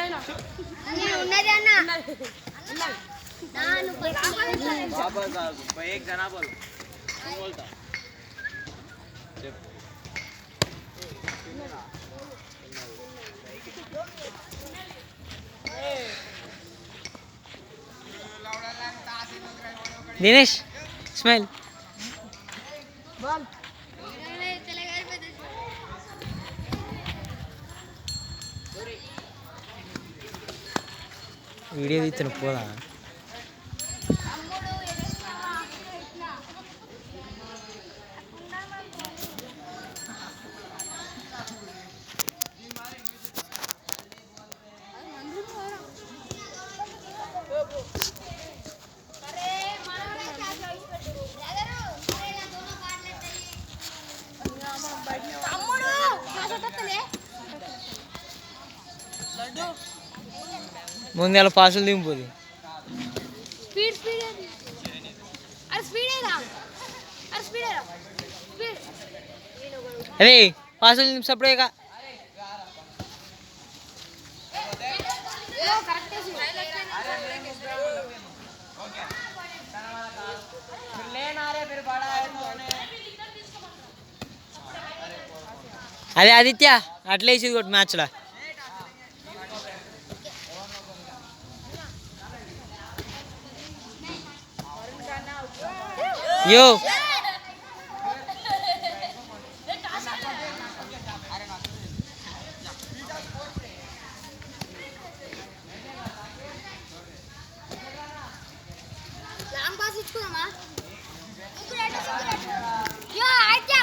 ఉన్నది అన్న एक जना बोल बोलता दिनेश स्माइल वीडियो తీస్తున్న పోదా ముందు పాసులు దింపుది అరే పాసులు దింపు సపరేగా అదే ఆదిత్య అట్లా వేసేది కొట్టి మ్యాచ్లో यो లాంగ్ పాస్ ఇచ్చుకున్నామా